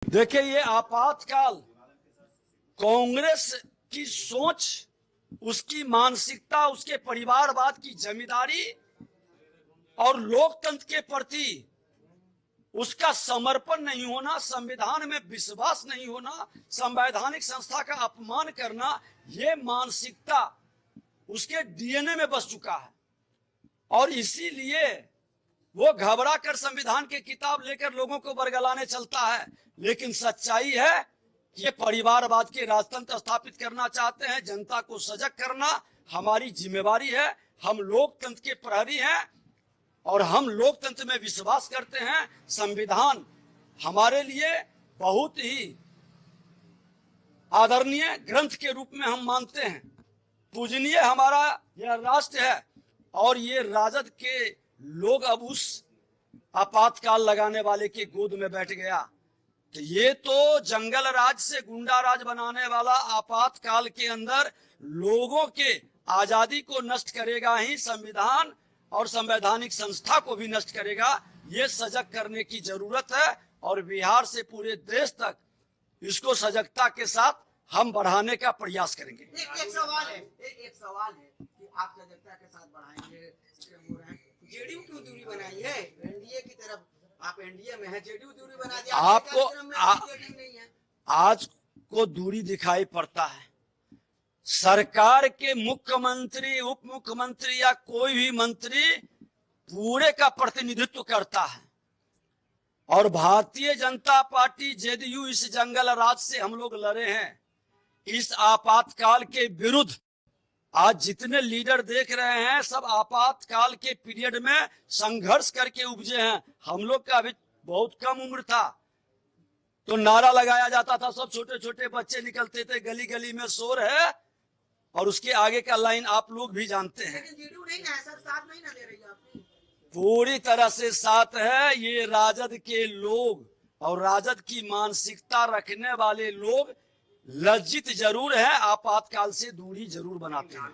देखिए, ये आपातकाल कांग्रेस की सोच, उसकी मानसिकता, उसके परिवारवाद की जिम्मेदारी और लोकतंत्र के प्रति उसका समर्पण नहीं होना, संविधान में विश्वास नहीं होना, संवैधानिक संस्था का अपमान करना, ये मानसिकता उसके डीएनए में बस चुका है। और इसीलिए वो घबरा कर संविधान की किताब लेकर लोगों को बरगलाने चलता है। लेकिन सच्चाई है कि ये परिवारवाद के राजतंत्र स्थापित करना चाहते हैं। जनता को सजग करना हमारी जिम्मेवारी है। हम लोकतंत्र के प्रहरी हैं और हम लोकतंत्र में विश्वास करते हैं। संविधान हमारे लिए बहुत ही आदरणीय ग्रंथ के रूप में हम मानते हैं। पूजनीय हमारा यह राष्ट्र है और ये राजद के लोग अब उस आपातकाल लगाने वाले के गोद में बैठ गया। तो ये तो जंगल राज से गुंडा राज बनाने वाला आपातकाल के अंदर लोगों के आजादी को नष्ट करेगा ही, संविधान और संवैधानिक संस्था को भी नष्ट करेगा। ये सजग करने की जरूरत है और बिहार से पूरे देश तक इसको सजगता के साथ हम बढ़ाने का प्रयास करेंगे। एक सवाल है कि आप सजगता के साथ बढ़ाएंगे। जेडीयू क्यों दूरी बनाई है? एनडीए की तरफ आप एनडीए में है, जेडीयू दूरी बना दिया। आपको नहीं है। आज को दूरी दिखाई पड़ता है। सरकार के मुख्यमंत्री, उप मुख्यमंत्री या कोई भी मंत्री पूरे का प्रतिनिधित्व करता है और भारतीय जनता पार्टी जेडीयू इस जंगल राज से हम लोग लड़े हैं। इस आपातकाल के विरुद्ध आज जितने लीडर देख रहे हैं सब आपातकाल के पीरियड में संघर्ष करके उपजे हैं। हम लोग का अभी बहुत कम उम्र था तो नारा लगाया जाता था, सब छोटे छोटे बच्चे निकलते थे, गली गली में शोर है और उसके आगे का लाइन आप लोग भी जानते हैं। लेकिन जेडीयू नहीं है सर, साथ नहीं ना दे रही आपने। पूरी तरह से साथ है। ये राजद के लोग और राजद की मानसिकता रखने वाले लोग लज्जित जरूर है, आपातकाल से दूरी जरूर बनाते हैं।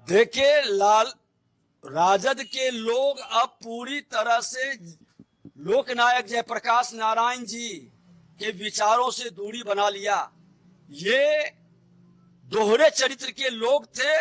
देखिए, राजद के लोग अब पूरी तरह से लोकनायक जयप्रकाश नारायण जी के विचारों से दूरी बना लिया। ये दोहरे चरित्र के लोग थे,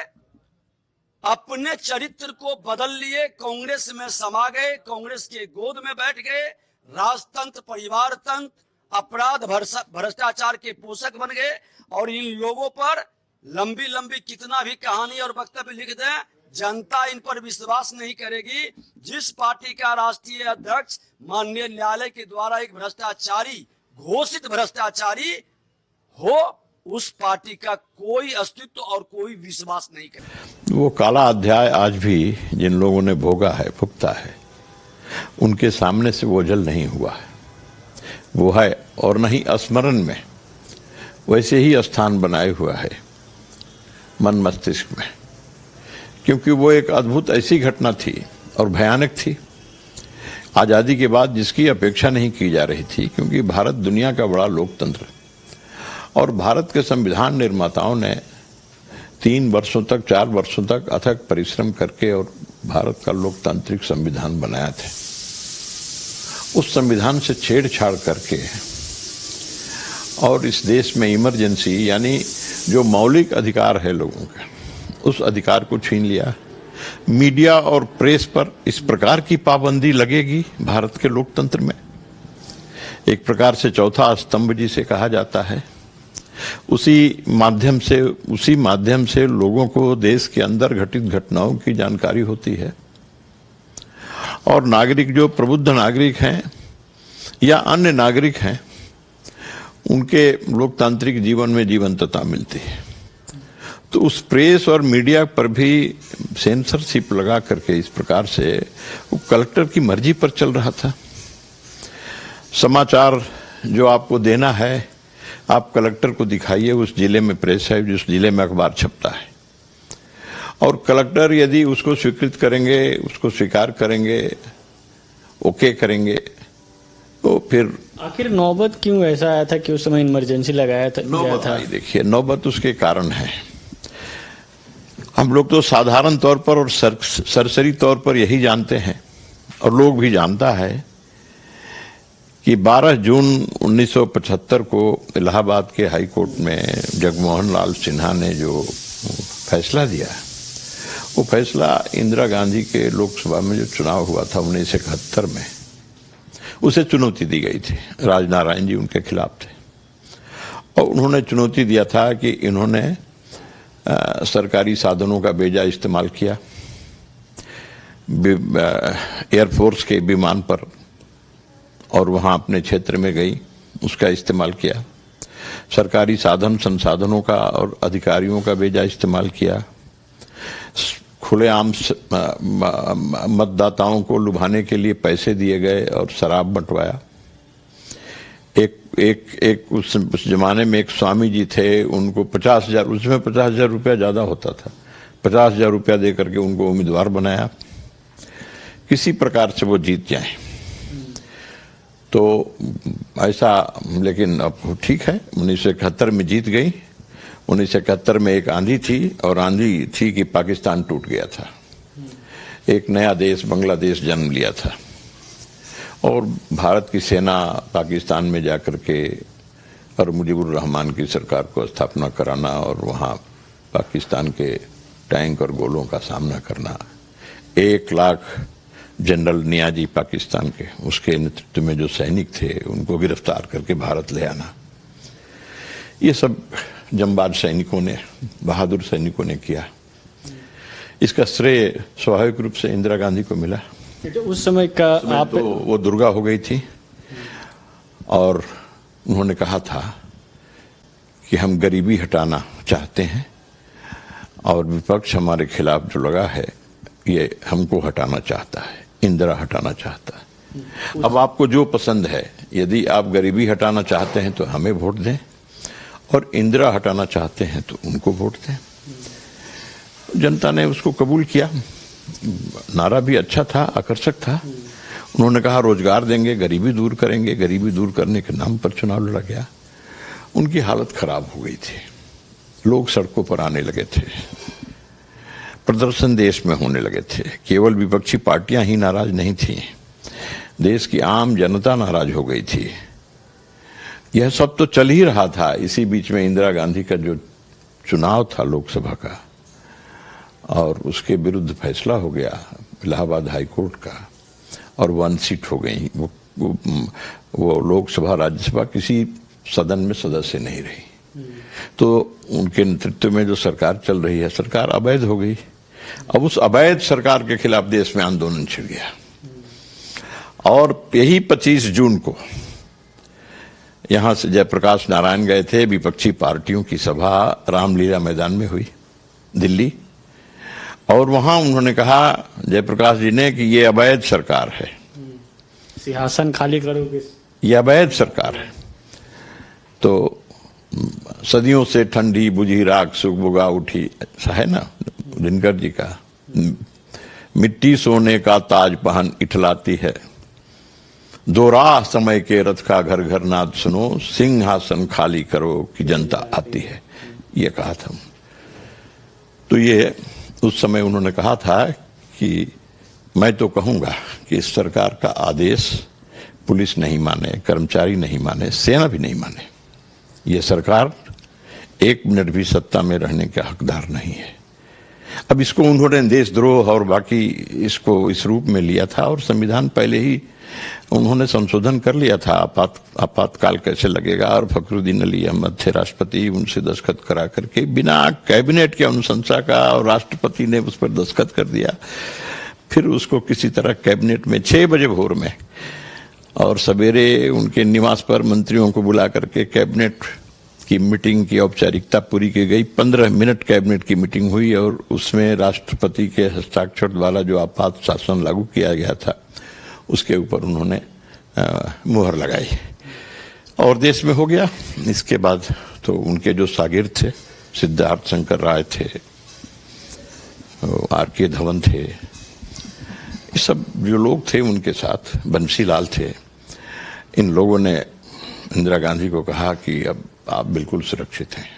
अपने चरित्र को बदल लिए, कांग्रेस में समा गए, कांग्रेस के गोद में बैठ गए, राजतंत्र, परिवार तंत्र, अपराध, भ्रष्टाचार के पोषक बन गए। और इन लोगों पर लंबी लंबी कितना भी कहानी और वक्तव्य लिख दें, जनता इन पर विश्वास नहीं करेगी। जिस पार्टी का राष्ट्रीय अध्यक्ष माननीय न्यायालय के द्वारा एक भ्रष्टाचारी, घोषित भ्रष्टाचारी हो, उस पार्टी का कोई अस्तित्व और कोई विश्वास नहीं करेगा। वो काला अध्याय आज भी जिन लोगों ने भोगा है, भुगता है, उनके सामने से वो ओझल नहीं हुआ है। वो है और नहीं स्मरण में वैसे ही स्थान बनाए हुआ है मन मस्तिष्क में, क्योंकि वो एक अद्भुत ऐसी घटना थी और भयानक थी आज़ादी के बाद, जिसकी अपेक्षा नहीं की जा रही थी। क्योंकि भारत दुनिया का बड़ा लोकतंत्र और भारत के संविधान निर्माताओं ने 3 वर्षों तक, 4 वर्षों तक अथक परिश्रम करके और भारत का लोकतांत्रिक संविधान बनाया था। उस संविधान से छेड़छाड़ करके और इस देश में इमरजेंसी यानी जो मौलिक अधिकार है लोगों के, उस अधिकार को छीन लिया। मीडिया और प्रेस पर इस प्रकार की पाबंदी लगेगी भारत के लोकतंत्र में, एक प्रकार से चौथा स्तंभ जिसे कहा जाता है। उसी माध्यम से लोगों को देश के अंदर घटित घटनाओं की जानकारी होती है और नागरिक, जो प्रबुद्ध नागरिक हैं या अन्य नागरिक हैं, उनके लोकतांत्रिक जीवन में जीवंतता मिलती है। तो उस प्रेस और मीडिया पर भी सेंसरशिप लगा करके इस प्रकार से वो कलेक्टर की मर्जी पर चल रहा था। समाचार जो आपको देना है आप कलेक्टर को दिखाइए, उस जिले में प्रेस है, जिस जिले में अखबार छपता है, और कलेक्टर यदि उसको स्वीकृत करेंगे, उसको स्वीकार करेंगे, ओके करेंगे, तो फिर आखिर नौबत क्यों ऐसा आया था कि उस समय इमरजेंसी लगाया था? देखिए, नौबत उसके कारण है। हम लोग तो साधारण तौर पर और सरसरी तौर पर यही जानते हैं, और लोग भी जानता है, कि 12 जून 1975 को इलाहाबाद के हाई कोर्ट में जगमोहन लाल सिन्हा ने जो फैसला दिया, वो फैसला इंदिरा गांधी के लोकसभा में जो चुनाव हुआ था 1971 में, उसे चुनौती दी गई थी। राजनारायण जी उनके खिलाफ थे और उन्होंने चुनौती दिया था कि इन्होंने सरकारी साधनों का बेजा इस्तेमाल किया, एयरफोर्स के विमान पर, और वहां अपने क्षेत्र में गई, उसका इस्तेमाल किया, सरकारी साधन संसाधनों का और अधिकारियों का बेजा इस्तेमाल किया, खुलेआम मतदाताओं को लुभाने के लिए पैसे दिए गए और शराब बंटवाया। एक उस जमाने में एक स्वामी जी थे, उनको 50,000, उसमें 50,000 रुपया ज्यादा होता था, 50,000 रुपया दे करके उनको उम्मीदवार बनाया, किसी प्रकार से वो जीत जाए। तो ऐसा, लेकिन अब ठीक है, 1971 में जीत गई। 1971 में एक आंधी थी, और आंधी थी कि पाकिस्तान टूट गया था, एक नया देश बांग्लादेश जन्म लिया था, और भारत की सेना पाकिस्तान में जाकर के और मुजीबुर रहमान की सरकार को स्थापना कराना और वहाँ पाकिस्तान के टैंक और गोलों का सामना करना, 1 लाख जनरल नियाजी पाकिस्तान के, उसके नेतृत्व में जो सैनिक थे उनको गिरफ्तार करके भारत ले आना, ये सब जंबाज सैनिकों ने, बहादुर सैनिकों ने किया। इसका श्रेय स्वाभाविक रूप से इंदिरा गांधी को मिला। तो उस समय का आप तो वो दुर्गा हो गई थी, और उन्होंने कहा था कि हम गरीबी हटाना चाहते हैं, और विपक्ष हमारे खिलाफ जो लगा है ये हमको हटाना चाहता है, इंदिरा हटाना चाहता है। अब आपको जो पसंद है, यदि आप गरीबी हटाना चाहते हैं तो हमें वोट दें, और इंदिरा हटाना चाहते हैं तो उनको वोट दें। जनता ने उसको कबूल किया। नारा भी अच्छा था, आकर्षक था। उन्होंने कहा रोजगार देंगे, गरीबी दूर करेंगे। गरीबी दूर करने के नाम पर चुनाव लड़ा गया। उनकी हालत खराब हो गई थी, लोग सड़कों पर आने लगे थे, प्रदर्शन देश में होने लगे थे। केवल विपक्षी पार्टियां ही नाराज नहीं थी, देश की आम जनता नाराज हो गई थी। यह सब तो चल ही रहा था। इसी बीच में इंदिरा गांधी का जो चुनाव था लोकसभा का, और उसके विरुद्ध फैसला हो गया इलाहाबाद हाई कोर्ट का, और 1 सीट हो गई। वो लोकसभा राज्यसभा किसी सदन में सदस्य नहीं रही। तो उनके नेतृत्व में जो सरकार चल रही है, सरकार अवैध हो गई। अब उस अवैध सरकार के खिलाफ देश में आंदोलन छिड़ गया, और यही 25 जून को यहां से जयप्रकाश नारायण गए थे। विपक्षी पार्टियों की सभा रामलीला मैदान में हुई दिल्ली, और वहां उन्होंने कहा जयप्रकाश जी ने कि ये अवैध सरकार है, सिंहासन खाली करोगे, ये अवैध सरकार है। तो सदियों से ठंडी बुझी राख सुगबुगा उठी, है ना दिनकर जी का, मिट्टी सोने का ताज पहन इठलाती है, दो राह समय के रथ का घर घर नाद सुनो, सिंहासन खाली करो कि जनता आती है, ये कहा था। तो ये उस समय उन्होंने कहा था कि मैं तो कहूंगा कि इस सरकार का आदेश पुलिस नहीं माने, कर्मचारी नहीं माने, सेना भी नहीं माने, ये सरकार 1 मिनट भी सत्ता में रहने का हकदार नहीं है। अब इसको उन्होंने देशद्रोह और बाकी इसको इस रूप में लिया था, और संविधान पहले ही उन्होंने संशोधन कर लिया था। आपातकाल कैसे लगेगा, और फखरुद्दीन अली अहमद थे राष्ट्रपति, उनसे दस्तखत करा करके बिना कैबिनेट के अनुशंसा का, और राष्ट्रपति ने उस पर दस्तखत कर दिया। फिर उसको किसी तरह कैबिनेट में 6 बजे भोर में और सवेरे उनके निवास पर मंत्रियों को बुला करके कैबिनेट की मीटिंग की औपचारिकता पूरी की गई। 15 मिनट कैबिनेट की मीटिंग हुई, और उसमें राष्ट्रपति के हस्ताक्षर वाला जो आपात शासन लागू किया गया था उसके ऊपर उन्होंने मुहर लगाई, और देश में हो गया। इसके बाद तो उनके जो शागिर्द थे, सिद्धार्थ शंकर राय थे, आर.के. धवन थे, ये सब जो लोग थे उनके साथ, बंसीलाल थे, इन लोगों ने इंदिरा गांधी को कहा कि अब आप बिल्कुल सुरक्षित हैं।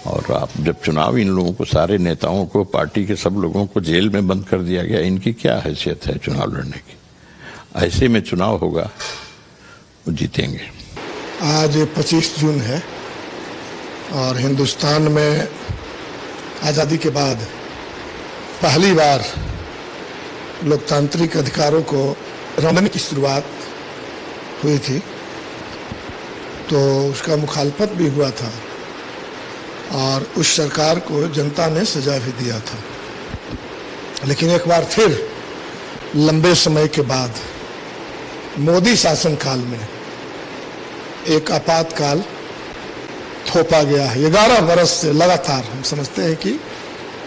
और आप जब चुनाव इन लोगों को, सारे नेताओं को, पार्टी के सब लोगों को जेल में बंद कर दिया गया, इनकी क्या हैसियत है चुनाव लड़ने की? ऐसे में चुनाव होगा, वो जीतेंगे। आज 25 जून है और हिंदुस्तान में आज़ादी के बाद पहली बार लोकतांत्रिक अधिकारों को रंगने की शुरुआत हुई थी, तो उसका मुखालफत भी हुआ था और उस सरकार को जनता ने सजा भी दिया था। लेकिन एक बार फिर लंबे समय के बाद मोदी शासनकाल में एक आपातकाल थोपा गया है। 11 वर्ष से लगातार हम समझते हैं कि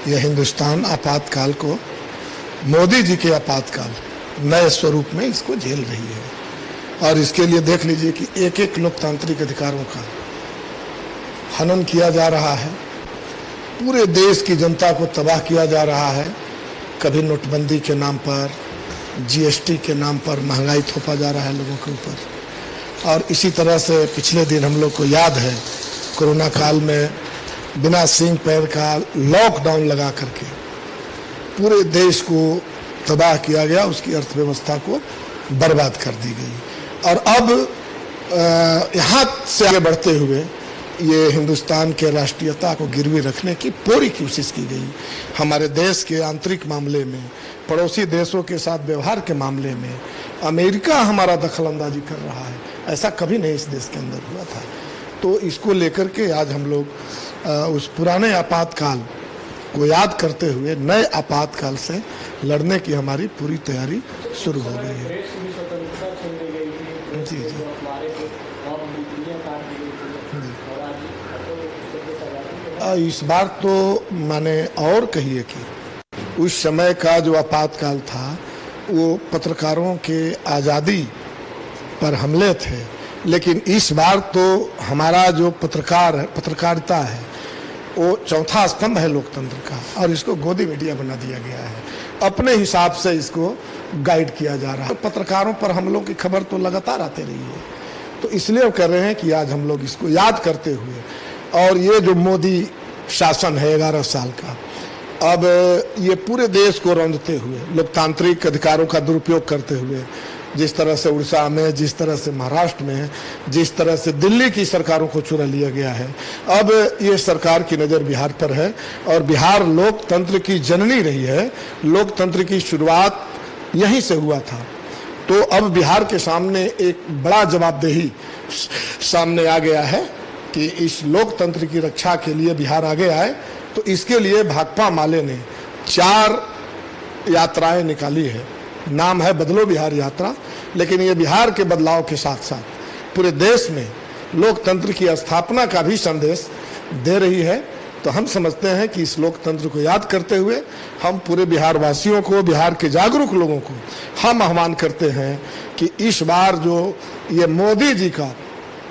यह हिंदुस्तान आपातकाल को, मोदी जी के आपातकाल नए स्वरूप में इसको झेल रही है। और इसके लिए देख लीजिए कि एक एक लोकतांत्रिक अधिकारों का हनन किया जा रहा है, पूरे देश की जनता को तबाह किया जा रहा है। कभी नोटबंदी के नाम पर, जीएसटी के नाम पर महंगाई थोपा जा रहा है लोगों के ऊपर। और इसी तरह से पिछले दिन हम लोग को याद है, कोरोना काल में बिना सींग पैर का लॉकडाउन लगा करके पूरे देश को तबाह किया गया, उसकी अर्थव्यवस्था को बर्बाद कर दी गई। और अब यहाँ से आगे बढ़ते हुए ये हिंदुस्तान के राष्ट्रीयता को गिरवी रखने की पूरी कोशिश की गई। हमारे देश के आंतरिक मामले में, पड़ोसी देशों के साथ व्यवहार के मामले में अमेरिका हमारा दखल अंदाजी कर रहा है, ऐसा कभी नहीं इस देश के अंदर हुआ था। तो इसको लेकर के आज हम लोग उस पुराने आपातकाल को याद करते हुए नए आपातकाल से लड़ने की हमारी पूरी तैयारी शुरू हो गई है। जी जी इस बार तो माने और कहिए कि उस समय का जो आपातकाल था वो पत्रकारों के आज़ादी पर हमले थे, लेकिन इस बार तो हमारा जो पत्रकारिता है वो चौथा स्तंभ है लोकतंत्र का, और इसको गोदी मीडिया बना दिया गया है। अपने हिसाब से इसको गाइड किया जा रहा है। पत्रकारों पर हमलों की खबर तो लगातार आती रही है, तो इसलिए कह रहे हैं कि आज हम लोग इसको याद करते हुए, और ये जो मोदी शासन है 11 साल का, अब ये पूरे देश को रौंदते हुए, लोकतांत्रिक अधिकारों का दुरुपयोग करते हुए, जिस तरह से उड़ीसा में, जिस तरह से महाराष्ट्र में, जिस तरह से दिल्ली की सरकारों को चुरा लिया गया है, अब ये सरकार की नज़र बिहार पर है। और बिहार लोकतंत्र की जननी रही है, लोकतंत्र की शुरुआत यहीं से हुआ था। तो अब बिहार के सामने एक बड़ा जवाबदेही सामने आ गया है कि इस लोकतंत्र की रक्षा के लिए बिहार आगे आए। तो इसके लिए भाकपा माले ने 4 यात्राएं निकाली है। नाम है बदलो बिहार यात्रा, लेकिन ये बिहार के बदलाव के साथ साथ पूरे देश में लोकतंत्र की स्थापना का भी संदेश दे रही है। तो हम समझते हैं कि इस लोकतंत्र को याद करते हुए हम पूरे बिहार वासियों को, बिहार के जागरूक लोगों को हम आह्वान करते हैं कि इस बार जो ये मोदी जी का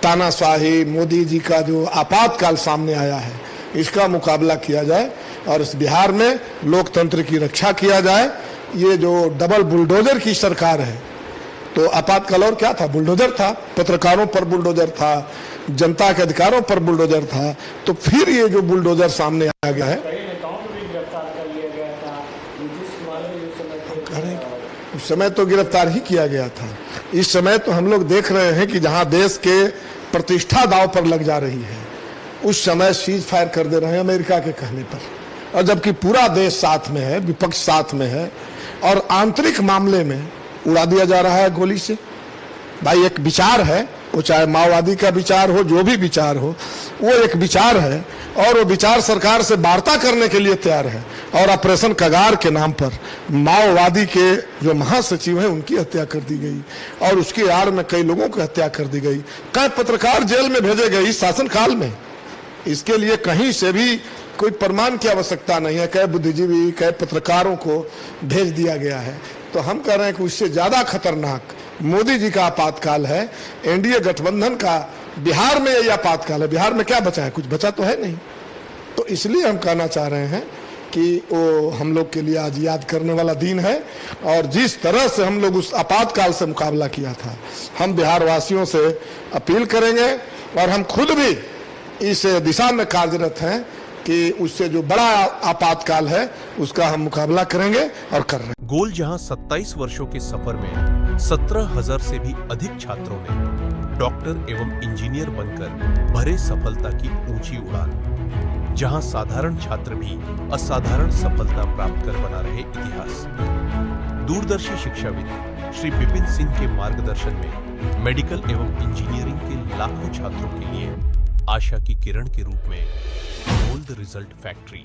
तानाशाही, मोदी जी का जो आपातकाल सामने आया है, इसका मुकाबला किया जाए और इस बिहार में लोकतंत्र की रक्षा किया जाए। ये जो डबल बुलडोजर की सरकार है, तो आपातकाल और क्या था? बुलडोजर था, पत्रकारों पर बुलडोजर था, जनता के अधिकारों पर बुलडोजर था। तो फिर ये जो बुलडोजर सामने आ गया है, उस समय तो गिरफ्तार ही किया गया था। इस समय तो हम लोग देख रहे हैं कि जहां देश के प्रतिष्ठा दांव पर लग जा रही है, उस समय सीज फायर कर दे रहे हैं अमेरिका के कहने पर, और जबकि पूरा देश साथ में है, विपक्ष साथ में है, और आंतरिक मामले में उड़ा दिया जा रहा है गोली से। भाई एक विचार है, वो चाहे माओवादी का विचार हो, जो भी विचार हो, वो एक विचार है, और वो विचार सरकार से वार्ता करने के लिए तैयार है। और ऑपरेशन कगार के नाम पर माओवादी के जो महासचिव हैं उनकी हत्या कर दी गई, और उसकी आड़ में कई लोगों की हत्या कर दी गई। कई पत्रकार जेल में भेजे गए इस शासनकाल में। इसके लिए कहीं से भी कोई प्रमाण की आवश्यकता नहीं है। कई बुद्धिजीवी, कई पत्रकारों को भेज दिया गया है। तो हम कह रहे हैं कि उससे ज्यादा खतरनाक मोदी जी का आपातकाल है, एनडीए गठबंधन का बिहार में यही आपातकाल है। बिहार में क्या बचा है? कुछ बचा तो है नहीं। तो इसलिए हम कहना चाह रहे हैं कि वो हम लोग के लिए आज याद करने वाला दिन है, और जिस तरह से हम लोग उस आपातकाल से मुकाबला किया था, हम बिहार वासियों से अपील करेंगे, और हम खुद भी इस दिशा में कार्यरत हैं कि उससे जो बड़ा आपातकाल है उसका हम मुकाबला करेंगे और कर रहे हैं। गोल जहां 27 वर्षों के सफर में 17,000 से भी अधिक छात्रों ने डॉक्टर एवं इंजीनियर बनकर भरे सफलता की ऊंची उड़ान, जहां साधारण छात्र भी असाधारण सफलता प्राप्त कर बना रहे इतिहास। दूरदर्शी शिक्षाविद श्री विपिन सिंह के मार्गदर्शन में मेडिकल एवं इंजीनियरिंग के लाखों छात्रों के लिए आशा की किरण के रूप में गोल्ड रिजल्ट फैक्ट्री